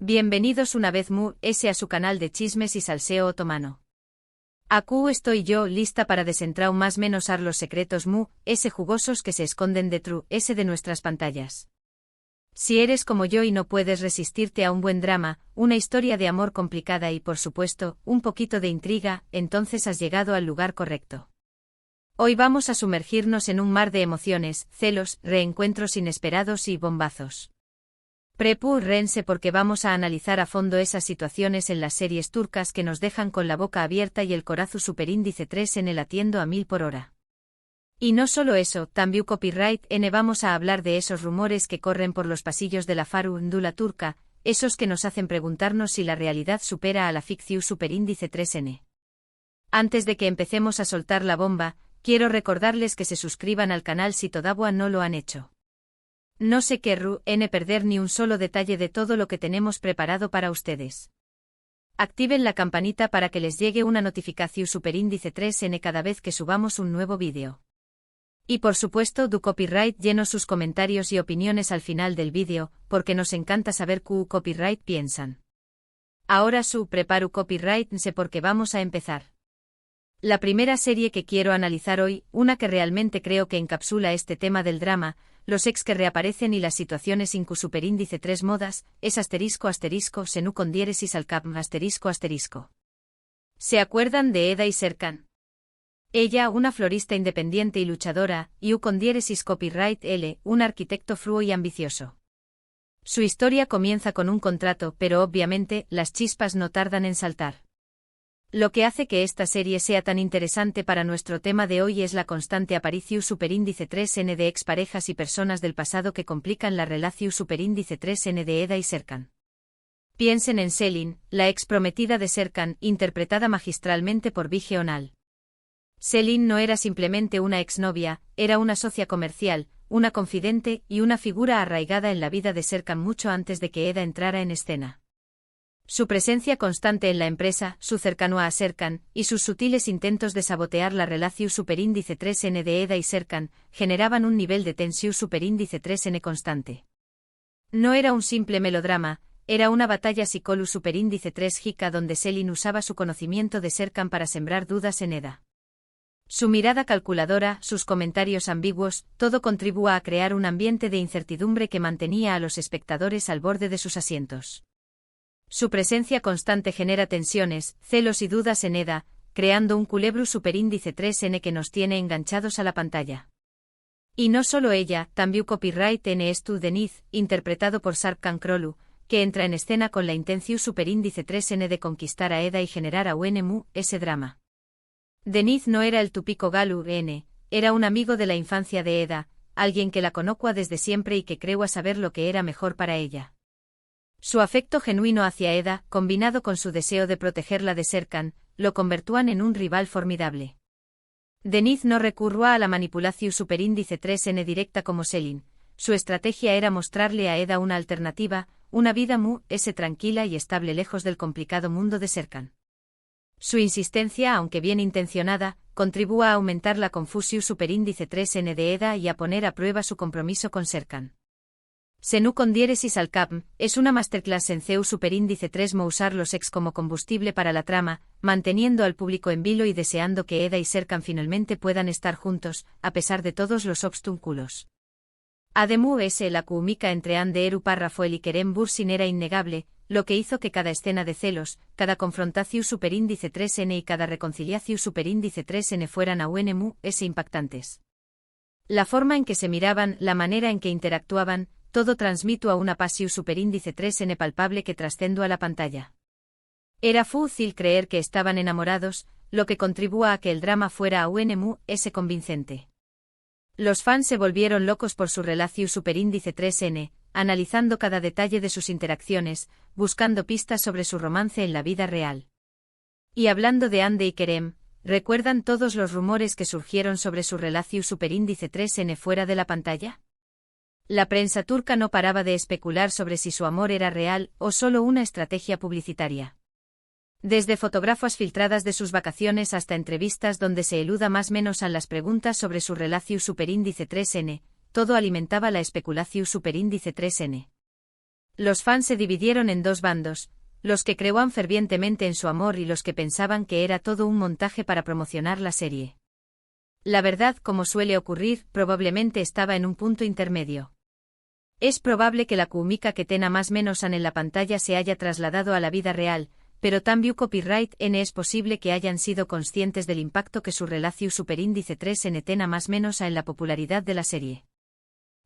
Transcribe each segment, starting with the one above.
Bienvenidos una vez más a su canal de chismes y salseo otomano. Aquí estoy yo lista para desentrañar más menos los secretos jugosos que se esconden detrás de nuestras pantallas. Si eres como yo y no puedes resistirte a un buen drama, una historia de amor complicada y por supuesto, un poquito de intriga, entonces has llegado al lugar correcto. Hoy vamos a sumergirnos en un mar de emociones, celos, reencuentros inesperados y bombazos. Prepárense porque vamos a analizar a fondo esas situaciones en las series turcas que nos dejan con la boca abierta y el corazón superíndice 3 en el latiendo a 1000 por hora. Y no solo eso, también copyright vamos a hablar de esos rumores que corren por los pasillos de la farándula turca, esos que nos hacen preguntarnos si la realidad supera a la ficción superíndice 3N. Antes de que empecemos a soltar la bomba, quiero recordarles que se suscriban al canal si todavía no lo han hecho. No se quieren perder ni un solo detalle de todo lo que tenemos preparado para ustedes. Activen la campanita para que les llegue una notificación superíndice 3N cada vez que subamos un nuevo vídeo. Y por supuesto du copyright lleno sus comentarios y opiniones al final del vídeo, porque nos encanta saber qué copyright piensan. Ahora preparo copyright sé porque vamos a empezar. La primera serie que quiero analizar hoy, una que realmente creo que encapsula este tema del drama, los ex que reaparecen y las situaciones incu superíndice 3 modas, es *** Senu con diéresis al cap ***. ¿Se acuerdan de Eda y Serkan? Ella, una florista independiente y luchadora, y con diéresis copyright L, un arquitecto fruo y ambicioso. Su historia comienza con un contrato, pero obviamente, las chispas no tardan en saltar. Lo que hace que esta serie sea tan interesante para nuestro tema de hoy es la constante aparición superíndice 3N de exparejas y personas del pasado que complican la relación superíndice 3N de Eda y Serkan. Piensen en Selin, la ex prometida de Serkan, interpretada magistralmente por Bige Onal. Selin no era simplemente una exnovia, era una socia comercial, una confidente y una figura arraigada en la vida de Serkan mucho antes de que Eda entrara en escena. Su presencia constante en la empresa, su cercanía a Serkan, y sus sutiles intentos de sabotear la relación superíndice 3N de Eda y Serkan, generaban un nivel de tensión superíndice 3N constante. No era un simple melodrama, era una batalla psicológica superíndice 3 jica donde Selin usaba su conocimiento de Serkan para sembrar dudas en Eda. Su mirada calculadora, sus comentarios ambiguos, todo contribuía a crear un ambiente de incertidumbre que mantenía a los espectadores al borde de sus asientos. Su presencia constante genera tensiones, celos y dudas en Eda, creando un culebro superíndice 3N que nos tiene enganchados a la pantalla. Y no solo ella, también copyright N Estu Deniz, interpretado por Serkan Krolu, que entra en escena con la intención superíndice 3N de conquistar a Eda y generar a UNMU ese drama. Deniz no era el tupico galu N, era un amigo de la infancia de Eda, alguien que la conocía desde siempre y que creía saber lo que era mejor para ella. Su afecto genuino hacia Eda, combinado con su deseo de protegerla de Serkan, lo convertían en un rival formidable. Deniz no recurrió a la manipulación superíndice 3N directa como Selin, su estrategia era mostrarle a Eda una alternativa, una vida tranquila y estable lejos del complicado mundo de Serkan. Su insistencia, aunque bien intencionada, contribuyó a aumentar la confusión superíndice 3N de Eda y a poner a prueba su compromiso con Serkan. Senu con diéresis al cap es una masterclass en CEU superíndice 3 usar los ex como combustible para la trama, manteniendo al público en vilo y deseando que Eda y Serkan finalmente puedan estar juntos, a pesar de todos los obstáculos. Además la química entre Ander Rafael y Kerem Bürsin era innegable, lo que hizo que cada escena de celos, cada confrontación superíndice 3N y cada reconciliación superíndice 3N fueran a UNMU impactantes. La forma en que se miraban, la manera en que interactuaban, todo transmitió a una pasión superíndice 3N palpable que trascendió a la pantalla. Era fácil creer que estaban enamorados, lo que contribuyó a que el drama fuera a UNMU convincente. Los fans se volvieron locos por su relación superíndice 3N, analizando cada detalle de sus interacciones, buscando pistas sobre su romance en la vida real. Y hablando de Ande y Kerem, ¿recuerdan todos los rumores que surgieron sobre su relación superíndice 3N fuera de la pantalla? La prensa turca no paraba de especular sobre si su amor era real o solo una estrategia publicitaria. Desde fotografías filtradas de sus vacaciones hasta entrevistas donde se eluda más menos a las preguntas sobre su relación superíndice 3N, todo alimentaba la especulación superíndice 3N. Los fans se dividieron en dos bandos, los que creían fervientemente en su amor y los que pensaban que era todo un montaje para promocionar la serie. La verdad, como suele ocurrir, probablemente estaba en un punto intermedio. Es probable que la química que tenía más menos en la pantalla se haya trasladado a la vida real, pero también copyright N es posible que hayan sido conscientes del impacto que su relación superíndice 3N tenía más menos en la popularidad de la serie.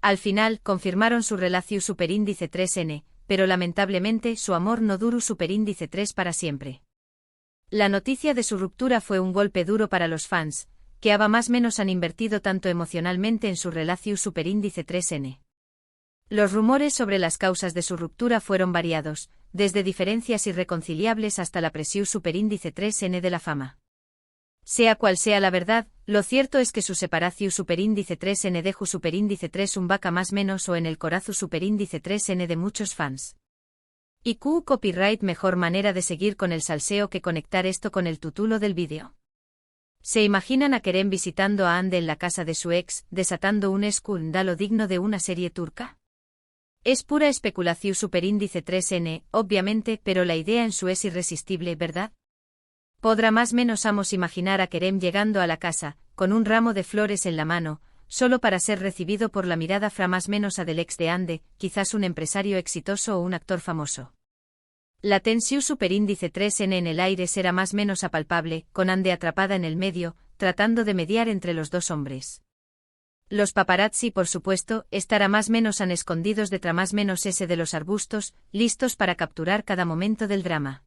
Al final, confirmaron su relación superíndice 3N, pero lamentablemente su amor no duró superíndice 3 para siempre. La noticia de su ruptura fue un golpe duro para los fans, que había más menos han invertido tanto emocionalmente en su relación superíndice 3N. Los rumores sobre las causas de su ruptura fueron variados, desde diferencias irreconciliables hasta la presión superíndice 3N de la fama. Sea cual sea la verdad, lo cierto es que su separación superíndice 3N dejó superíndice 3 un vaca más menos o en el corazón superíndice 3N de muchos fans. Y copyright mejor manera de seguir con el salseo que conectar esto con el título del vídeo. ¿Se imaginan a Kerem visitando a Hande en la casa de su ex, desatando un escándalo digno de una serie turca? Es pura especulación superíndice 3N, obviamente, pero la idea en su es irresistible, ¿verdad? Podrá más menos imaginar a Kerem llegando a la casa, con un ramo de flores en la mano, solo para ser recibido por la mirada más menos del ex de Hande, quizás un empresario exitoso o un actor famoso. La tensión superíndice 3N en el aire será más menos apalpable, con Hande atrapada en el medio, tratando de mediar entre los dos hombres. Los paparazzi, por supuesto, estará más menos escondidos detrás más menos ese de los arbustos, listos para capturar cada momento del drama.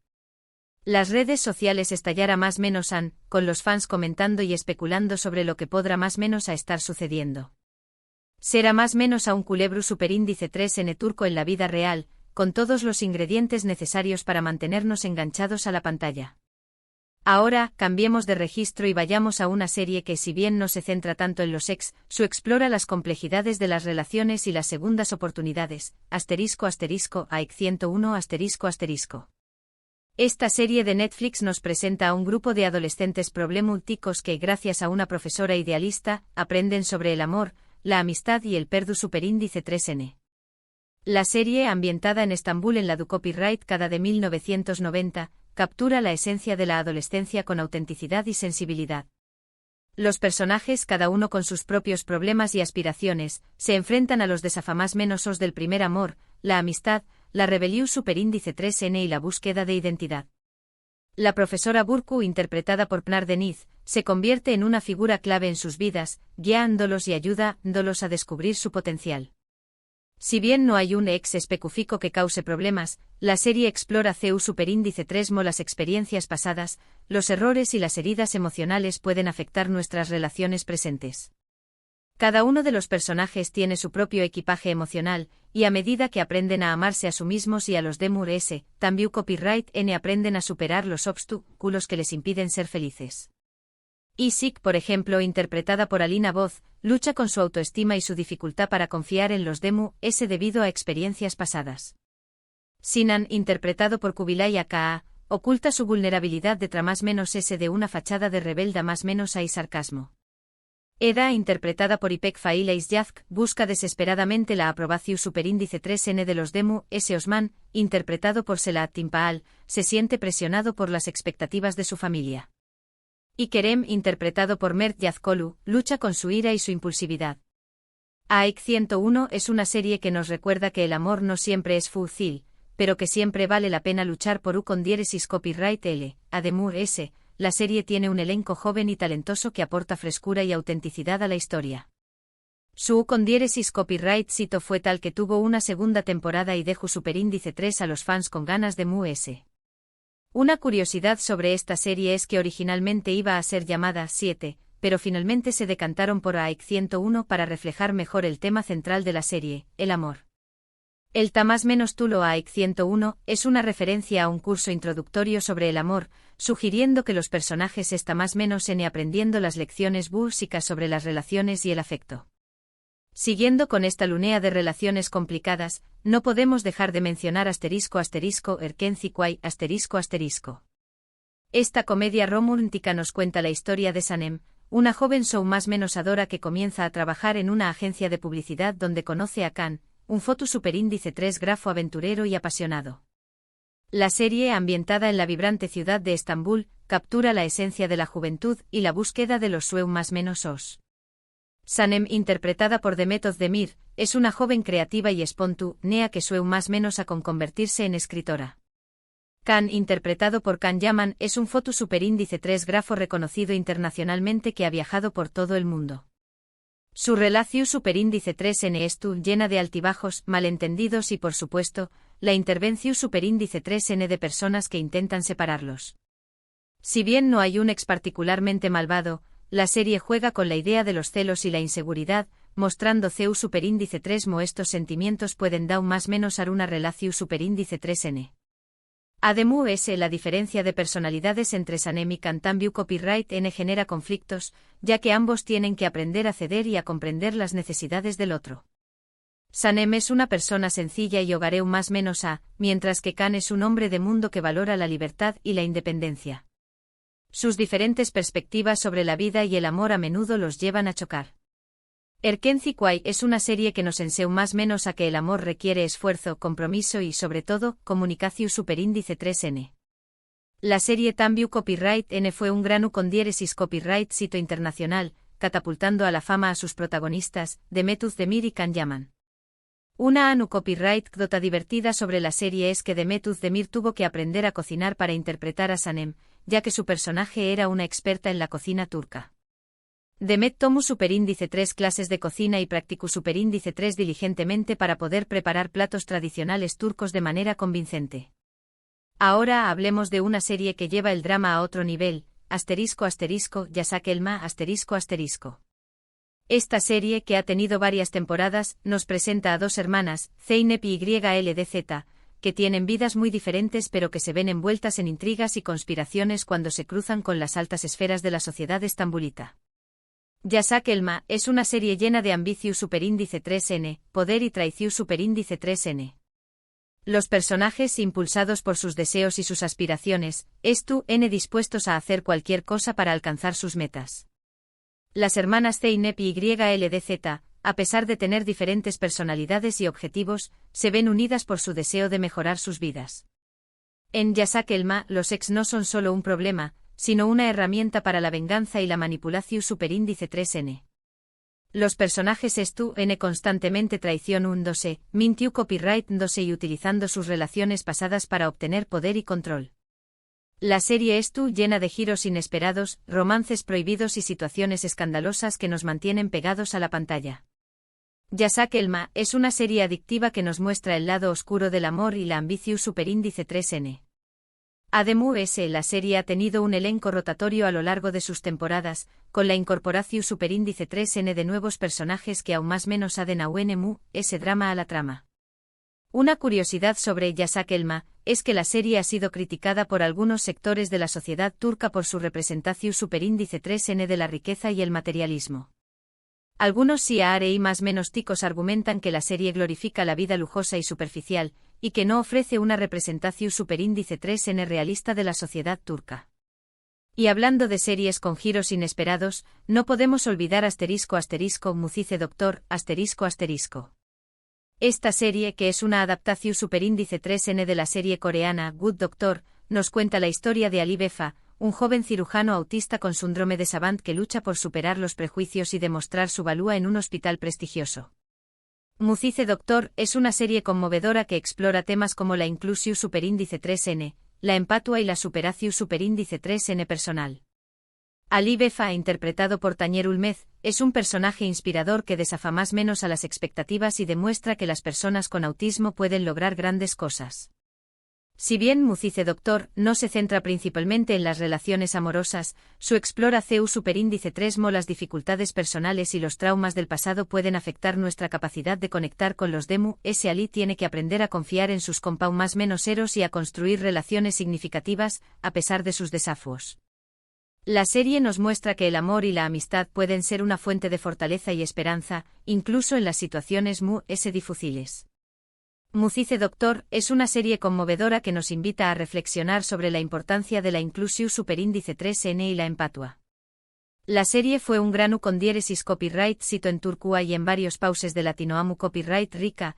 Las redes sociales estallará más menos con los fans comentando y especulando sobre lo que podrá más menos estar sucediendo. Será más menos a un culebro superíndice 3N turco en la vida real, con todos los ingredientes necesarios para mantenernos enganchados a la pantalla. Ahora, cambiemos de registro y vayamos a una serie que, si bien no se centra tanto en los ex, explora las complejidades de las relaciones y las segundas oportunidades, **AIC 101 **. Esta serie de Netflix nos presenta a un grupo de adolescentes problemáticos que, gracias a una profesora idealista, aprenden sobre el amor, la amistad y el perdu superíndice 3N. La serie, ambientada en Estambul en la copyright cada de 1990, captura la esencia de la adolescencia con autenticidad y sensibilidad. Los personajes, cada uno con sus propios problemas y aspiraciones, se enfrentan a los desafamás menosos del primer amor, la amistad, la rebelión superíndice 3N y la búsqueda de identidad. La profesora Burcu, interpretada por Pınar Deniz, se convierte en una figura clave en sus vidas, guiándolos y ayudándolos a descubrir su potencial. Si bien no hay un ex específico que cause problemas, la serie explora CU superíndice 3 las experiencias pasadas, los errores y las heridas emocionales pueden afectar nuestras relaciones presentes. Cada uno de los personajes tiene su propio equipaje emocional, y a medida que aprenden a amarse a sí mismos y a los demur S, también copyright N aprenden a superar los obstáculos que les impiden ser felices. Isik, por ejemplo, interpretada por Alina Voz, lucha con su autoestima y su dificultad para confiar en los Demu S debido a experiencias pasadas. Sinan, interpretado por Kubilay Aka, oculta su vulnerabilidad detrás más menos S de una fachada de rebelda más menos y sarcasmo. Eda, interpretada por İpek Fail-Yazk, busca desesperadamente la aprobación superíndice 3N de los Demu S. Osman, interpretado por Selahattin Paal, se siente presionado por las expectativas de su familia. Y Kerem, interpretado por Mert Yazkolu, lucha con su ira y su impulsividad. AIC 101 es una serie que nos recuerda que el amor no siempre es fácil, pero que siempre vale la pena luchar por con diéresis copyright L. Ademur S. La serie tiene un elenco joven y talentoso que aporta frescura y autenticidad a la historia. Su con diéresis copyright cito fue tal que tuvo una segunda temporada y dejó superíndice 3 a los fans con ganas de Mu S. Una curiosidad sobre esta serie es que originalmente iba a ser llamada 7, pero finalmente se decantaron por AIC 101 para reflejar mejor el tema central de la serie, el amor. El Tamás menos Tulo AIC 101 es una referencia a un curso introductorio sobre el amor, sugiriendo que los personajes están más menos aprendiendo las lecciones básicas sobre las relaciones y el afecto. Siguiendo con esta línea de relaciones complicadas, no podemos dejar de mencionar Erkenzikwai **. Esta comedia romántica nos cuenta la historia de Sanem, una joven show más menos adora que comienza a trabajar en una agencia de publicidad donde conoce a Khan, un foto superíndice 3 grafo aventurero y apasionado. La serie, ambientada en la vibrante ciudad de Estambul, captura la esencia de la juventud y la búsqueda de los sueños más menos. Sanem, interpretada por Demet Özdemir, es una joven creativa y espontánea que sueña más menos a con convertirse en escritora. Can, interpretado por Can Yaman, es un foto superíndice 3 grafo reconocido internacionalmente que ha viajado por todo el mundo. Su relación superíndice 3N es llena de altibajos, malentendidos y, por supuesto, la intervención superíndice 3N de personas que intentan separarlos. Si bien no hay un ex particularmente malvado, la serie juega con la idea de los celos y la inseguridad, mostrando CEU superíndice 3 mo estos sentimientos pueden dar más menos a una relación superíndice 3N. Además, la diferencia de personalidades entre Sanem y Can también copyright N genera conflictos, ya que ambos tienen que aprender a ceder y a comprender las necesidades del otro. Sanem es una persona sencilla y hogareu más menos a, mientras que Can es un hombre de mundo que valora la libertad y la independencia. Sus diferentes perspectivas sobre la vida y el amor a menudo los llevan a chocar. Erkenci Kwai es una serie que nos enseña más menos a que el amor requiere esfuerzo, compromiso y, sobre todo, comunicación superíndice 3N. La serie también copyright N fue un granu con diéresis copyright sito internacional, catapultando a la fama a sus protagonistas, Demet Özdemir y Can Yaman. Una anu copyright dota divertida sobre la serie es que Demet Özdemir tuvo que aprender a cocinar para interpretar a Sanem, ya que su personaje era una experta en la cocina turca. Demet tomó superíndice 3 clases de cocina y practicó superíndice 3 diligentemente para poder preparar platos tradicionales turcos de manera convincente. Ahora hablemos de una serie que lleva el drama a otro nivel, Yasak Elma ***. Esta serie, que ha tenido varias temporadas, nos presenta a dos hermanas, Zeynep y YLDZ, que tienen vidas muy diferentes pero que se ven envueltas en intrigas y conspiraciones cuando se cruzan con las altas esferas de la sociedad estambulita. Yasak Elma es una serie llena de ambición superíndice 3N, poder y traición superíndice 3N. Los personajes, impulsados por sus deseos y sus aspiraciones, dispuestos a hacer cualquier cosa para alcanzar sus metas. Las hermanas Zeynep y YLDZ, a pesar de tener diferentes personalidades y objetivos, se ven unidas por su deseo de mejorar sus vidas. En Yasak Elma, los ex no son solo un problema, sino una herramienta para la venganza y la manipulación superíndice 3N. Los personajes constantemente traicionándose, mintió copyright-dándose y utilizando sus relaciones pasadas para obtener poder y control. La serie llena de giros inesperados, romances prohibidos y situaciones escandalosas que nos mantienen pegados a la pantalla. Yasak Elma es una serie adictiva que nos muestra el lado oscuro del amor y la ambición superíndice 3N. Además, la serie ha tenido un elenco rotatorio a lo largo de sus temporadas, con la incorporación superíndice 3N de nuevos personajes que aún más menos aden a ese drama a la trama. Una curiosidad sobre Yasak Elma es que la serie ha sido criticada por algunos sectores de la sociedad turca por su representación superíndice 3N de la riqueza y el materialismo. Algunos y más menos ticos argumentan que la serie glorifica la vida lujosa y superficial, y que no ofrece una representación superíndice 3N realista de la sociedad turca. Y hablando de series con giros inesperados, no podemos olvidar Mucize Doctor, ***. Esta serie, que es una adaptación superíndice 3N de la serie coreana Good Doctor, nos cuenta la historia de Ali Befa, un joven cirujano autista con síndrome de Savant que lucha por superar los prejuicios y demostrar su valía en un hospital prestigioso. Mucize Doctor es una serie conmovedora que explora temas como la inclusión superíndice 3N, la empatia y la superación superíndice 3N personal. Ali Befa, interpretado por Tañer Ulmez, es un personaje inspirador que desafa más menos a las expectativas y demuestra que las personas con autismo pueden lograr grandes cosas. Si bien Mucize Doctor no se centra principalmente en las relaciones amorosas, su explora CEU superíndice 3 mo las dificultades personales y los traumas del pasado pueden afectar nuestra capacidad de conectar con los demu. Ali tiene que aprender a confiar en sus compa más menos eros y a construir relaciones significativas, a pesar de sus desafíos. La serie nos muestra que el amor y la amistad pueden ser una fuente de fortaleza y esperanza, incluso en las situaciones difíciles. Mucize Doctor es una serie conmovedora que nos invita a reflexionar sobre la importancia de la inclusión superíndice 3N y la empatia. La serie fue un granu con diéresis copyright sito en Turcua y en varios pauses de Latinoamu copyright rica,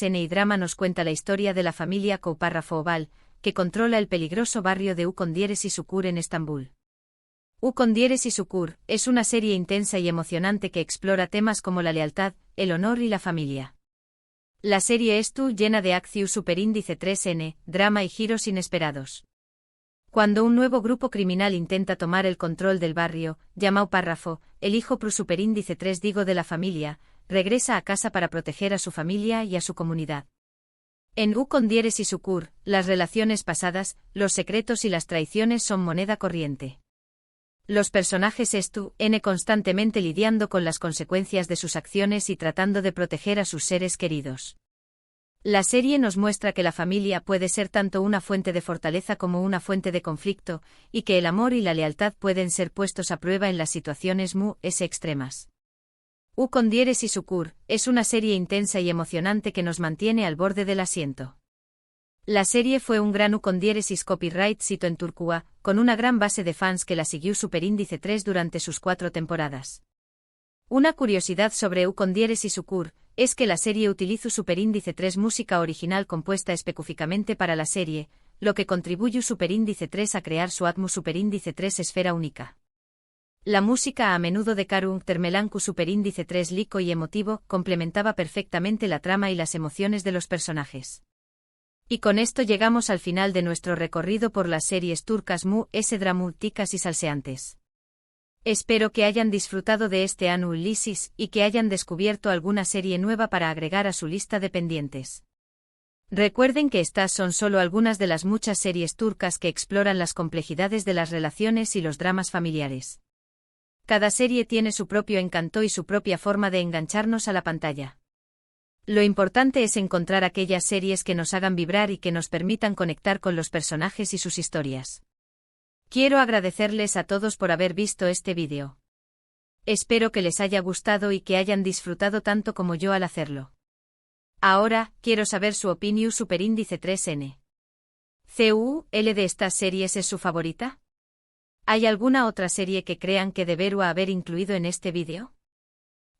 3N y Drama nos cuenta la historia de la familia Koupárrafo Oval, que controla el peligroso barrio de Ukondieres y Sukur en Estambul. Ukondieres y Sukur es una serie intensa y emocionante que explora temas como la lealtad, el honor y la familia. La serie es llena de acción superíndice 3N, drama y giros inesperados. Cuando un nuevo grupo criminal intenta tomar el control del barrio, llamado Párrafo, el hijo superíndice 3 de la familia, regresa a casa para proteger a su familia y a su comunidad. En Ukondieres y Sukur, las relaciones pasadas, los secretos y las traiciones son moneda corriente. Los personajes constantemente lidiando con las consecuencias de sus acciones y tratando de proteger a sus seres queridos. La serie nos muestra que la familia puede ser tanto una fuente de fortaleza como una fuente de conflicto, y que el amor y la lealtad pueden ser puestos a prueba en las situaciones extremas. Ukondieres y Sukur es una serie intensa y emocionante que nos mantiene al borde del asiento. La serie fue un gran Ukondieres is copyright sito en Turquía, con una gran base de fans que la siguió superíndice 3 durante sus 4 temporadas. Una curiosidad sobre Ukondieres y Sukur es que la serie utiliza superíndice 3 música original compuesta específicamente para la serie, lo que contribuye superíndice 3 a crear su atmo superíndice 3 esfera única. La música a menudo de carácter melanco superíndice 3 lico y emotivo complementaba perfectamente la trama y las emociones de los personajes. Y con esto llegamos al final de nuestro recorrido por las series turcas dramáticas y salseantes. Espero que hayan disfrutado de este análisis y que hayan descubierto alguna serie nueva para agregar a su lista de pendientes. Recuerden que estas son solo algunas de las muchas series turcas que exploran las complejidades de las relaciones y los dramas familiares. Cada serie tiene su propio encanto y su propia forma de engancharnos a la pantalla. Lo importante es encontrar aquellas series que nos hagan vibrar y que nos permitan conectar con los personajes y sus historias. Quiero agradecerles a todos por haber visto este vídeo. Espero que les haya gustado y que hayan disfrutado tanto como yo al hacerlo. Ahora, quiero saber su opinión superíndice 3N. ¿Cuál de estas series es su favorita? ¿Hay alguna otra serie que crean que debería haber incluido en este vídeo?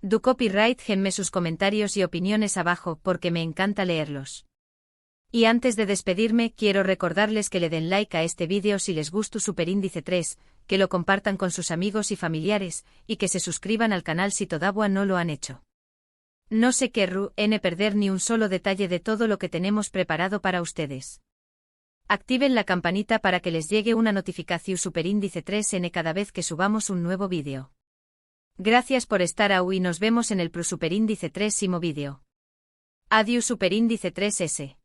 Do copyright genme sus comentarios y opiniones abajo porque me encanta leerlos. Y antes de despedirme quiero recordarles que le den like a este vídeo si les gustó superíndice 3, que lo compartan con sus amigos y familiares, y que se suscriban al canal si todavía no lo han hecho. No se querrán perder ni un solo detalle de todo lo que tenemos preparado para ustedes. Activen la campanita para que les llegue una notificación superíndice 3N cada vez que subamos un nuevo vídeo. Gracias por estar ahí y nos vemos en el superíndice 3 vídeo. Adiós superíndice 3S.